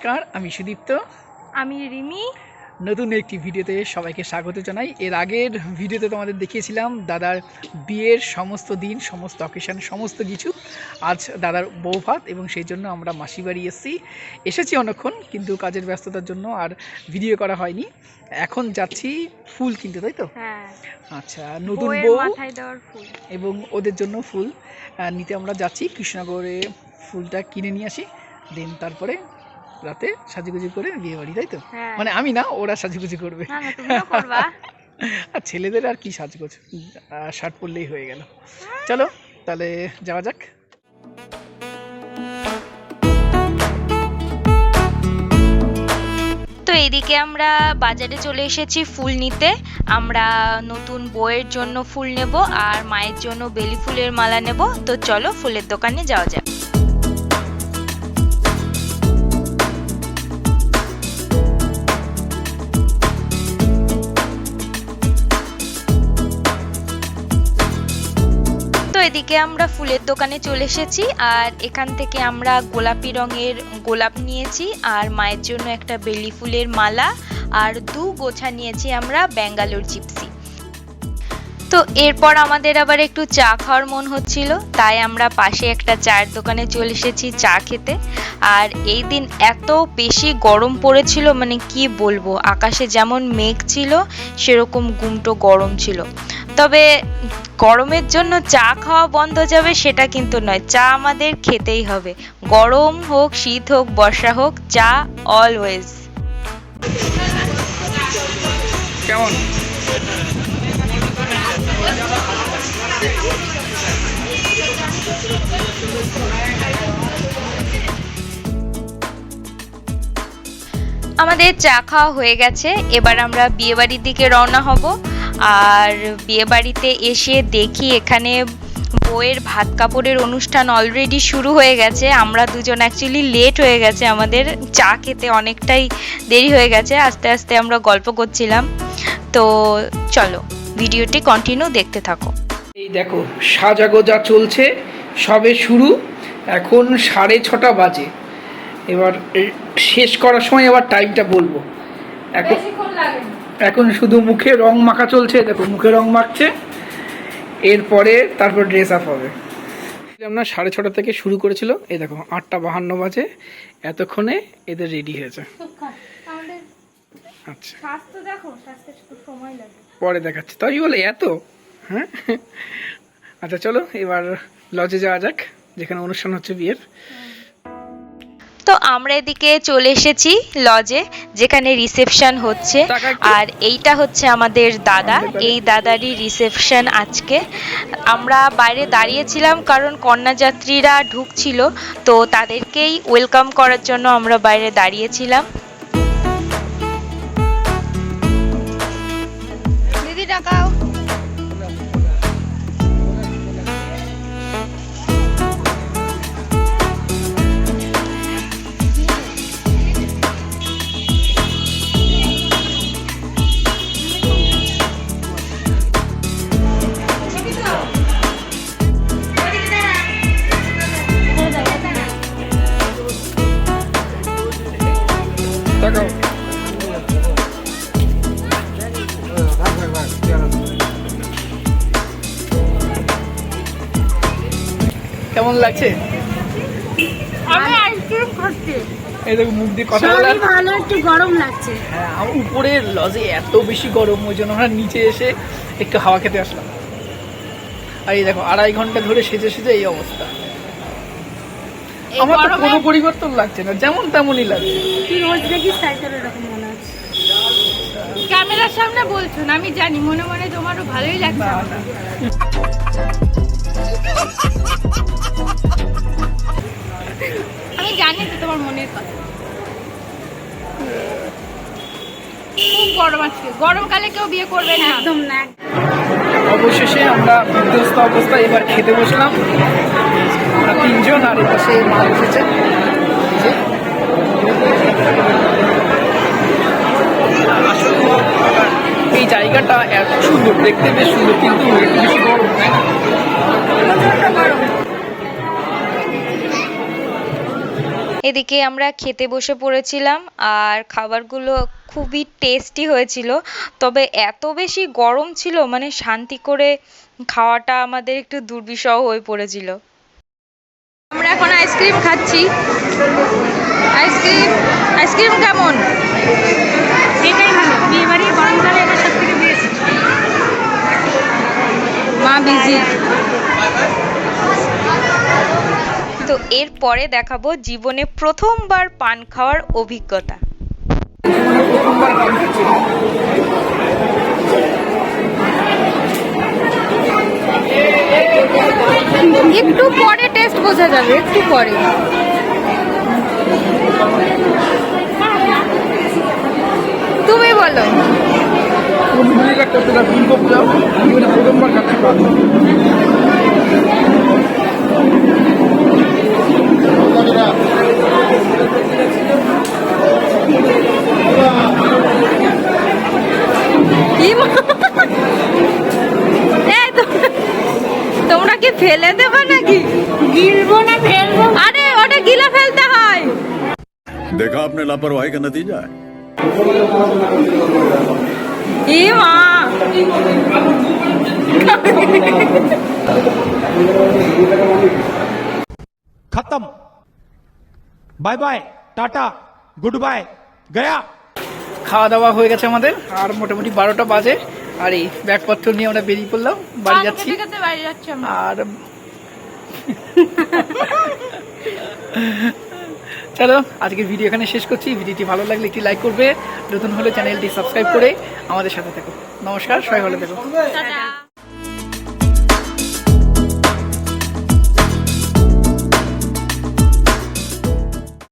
নমস্কার, আমি সুদীপ্ত। আমি রিমি। নতুন একটি ভিডিওতে সবাইকে স্বাগত জানাই। এর আগের ভিডিওতে তোমাদের দেখিয়েছিলাম দাদার বিয়ের সমস্ত দিন, সমস্ত অকেশন, সমস্ত কিছু। আজ দাদার বউ ভাত এবং সেই জন্য আমরা মাসি বাড়ি এসেছি অনেকক্ষণ, কিন্তু কাজের ব্যস্ততার জন্য আর ভিডিও করা হয়নি। এখন যাচ্ছি ফুল কিনতে, তাই তো? হ্যাঁ, আচ্ছা, নতুন বউ মাথায় দেওয়ার ফুল এবং ওদের জন্য ফুল নিতে আমরা যাচ্ছি। কৃষ্ণনগরে ফুলটা কিনে নিয়ে আসি, দেন তারপরে রাতে সাজুগুজু করে বিয়ে বাড়ি, তাই তো? মানে আমি না, ওরা সাজুগুজু করবে। আর ছেলেদের আর কি সাজগোজ, শার্ট পরলেই হয়ে গেল। চলো তাহলে যাওয়া যাক। তো এদিকে আমরা বাজারে চলে এসেছি ফুল নিতে। আমরা নতুন বউয়ের জন্য ফুল নেব আর মায়ের জন্য বেলি ফুলের মালা নেব। তো চলো ফুলের দোকানে যাওয়া যাক। এদিকে আমরা ফুলের দোকানে চলে এসেছি আর এখান থেকে আমরা গোলাপি রঙের গোলাপ নিয়েছি আর মায়ের জন্য একটা বেলি ফুলের মালা আর 2 গোছা নিয়েছি আমরা ব্যাঙ্গালোর জিপসি। তো এরপর আমাদের আবার একটু চা খাওয়ার মন হচ্ছিল, তাই আমরা পাশে একটা চায়ের দোকানে চলে এসেছি চা খেতে। আর এই দিন এত বেশি গরম পড়েছিল, মানে কি বলবো, আকাশে যেমন মেঘ ছিল সেরকম গুমটো গরম ছিল। তবে গরমের জন্য চা খাওয়া বন্ধ যাবে সেটা কিন্তু নয়, চা আমাদের খেতেই হবে। গরম হোক, শীত হোক, বর্ষা হোক, চা অলওয়েজ। কেমন আমাদের চা খাওয়া হয়ে গেছে, এবার আমরা বিয়ে বাড়ির দিকে রওনা হব। আর বিয়ে বাড়িতে এসে দেখি এখানে বউয়ের ভাত কাপড়ের অনুষ্ঠান অলরেডি শুরু হয়ে গেছে। আমরা দুজন অ্যাকচুয়ালি লেট হয়ে গেছে, আমাদের চা খেতে অনেকটাই দেরি হয়ে গেছে। আস্তে আস্তে আমরা গল্প করছিলাম। তো চলো ভিডিওটি কন্টিনিউ দেখতে থাকো। এই দেখো সাজাগোজা চলছে, সবে শুরু, এখন 6:30 বাজে। এবার শেষ করার সময় আবার টাইমটা বলবো। এখন শুধু মুখে রং মাখা চলছে, দেখো মুখে রং মাখছে, এরপরে তারপর ড্রেস আপ হবে। আমরা 6:30 থেকে শুরু করেছিল, এই দেখো 8:52 বাজে, এতক্ষণে এদের রেডি হয়েছে। আচ্ছা পরে দেখাচ্ছি, তাই বলে এত। হ্যাঁ আচ্ছা চলো এবার লজে যাওয়া যাক, যেখানে অনুষ্ঠান হচ্ছে বিয়ের। তো আমরা এদিকে চলে এসেছি লজে, যেখানে রিসেপশন হচ্ছে। আর এইটা হচ্ছে আমাদের দাদা, এই দাদারই রিসেপশন আজকে। আমরা বাইরে দাঁড়িয়েছিলাম কারণ কন্যাযাত্রীরা ঢুকছিল, তো তাদেরকেই ওয়েলকাম করার জন্য আমরা বাইরে দাঁড়িয়েছিলাম। দিদি টাকাও। কেমন লাগছে? আমি আইসক্রিম খাচ্ছি। এই দেখো মুখ দিয়ে কথা বলা, ভালো, একটু গরম লাগছে। হ্যাঁ, উপরের লজে এত বেশি গরম, ওই জন্য আমরা নিচে এসে একটু হাওয়া খেতে আসলাম। আর এই দেখো 2.5 ঘন্টা ধরে সেজে সেজে এই অবস্থা। আমার তো কোনো পরিবর্তন লাগছে না, যেমন তেমনই লাগছে। ক্যামেরার সামনে বলছো না, আমি জানি মনে মনে তোমারও ভালোই লাগছে। আমি জানি তো তোমার মনের কথা। খুব গরম আজকে, গরমকালে কেউ বিয়ে করবে না, একদম না। অবশেষে আমরা বিধ্বস্ত অবস্থায় এবার খেতে বসলাম, আমরা 3 জন, আর এপাশে মা এসেছে। এই জায়গাটা এত সুন্দর, দেখতে বেশ সুন্দর, কিন্তু বেশি গরম, তাই না? এদিকে আমরা খেতে বসে পড়েছিলাম আর খাবারগুলো খুবই টেস্টি হয়েছিল, তবে এত বেশি গরম ছিল মানে শান্তি করে খাওয়াটা আমাদের একটু দুর্বিষহ হয়ে পড়েছিল। আমরা এখন আইসক্রিম খাচ্ছি। আইসক্রিম কেমন? এটাই ভালো, বিয়ে বাড়ি গরমকালে এটা সব থেকে বেস্ট। মা বিজি। তো এরপরে দেখাবো জীবনে প্রথমবার পান খাওয়ার অভিজ্ঞতা। একটু পরে টেস্ট বোঝা যাবে, একটু পরে। তুমি বলো। তোমরা কি ফেলে দেবে নাকি? গিলবো না ফেলবো? আরে ওটা গিলে ফেলতে হয়। देखा आपने लापरवाही का नतीजा है। এ মা, खत्म। Bye bye, tata, good bye, गया। খাওয়া দাওয়া হয়ে গেছে আমাদের, আর মোটামুটি 12টা বাজে। আর এই ব্যাগপত্র নিয়ে আমরা বেরিয়ে পড়লাম, বাড়ি যাচ্ছি। বাড়ি যাচ্ছি আমরা। আর চলো আজকের ভিডিও এখানে শেষ করছি। ভিডিওটি ভালো লাগলে একটি লাইক করবে, নতুন হলে চ্যানেলটি সাবস্ক্রাইব করে আমাদের সাথে থাকো। নমস্কার, সবাই ভালো থেকো। টাটা।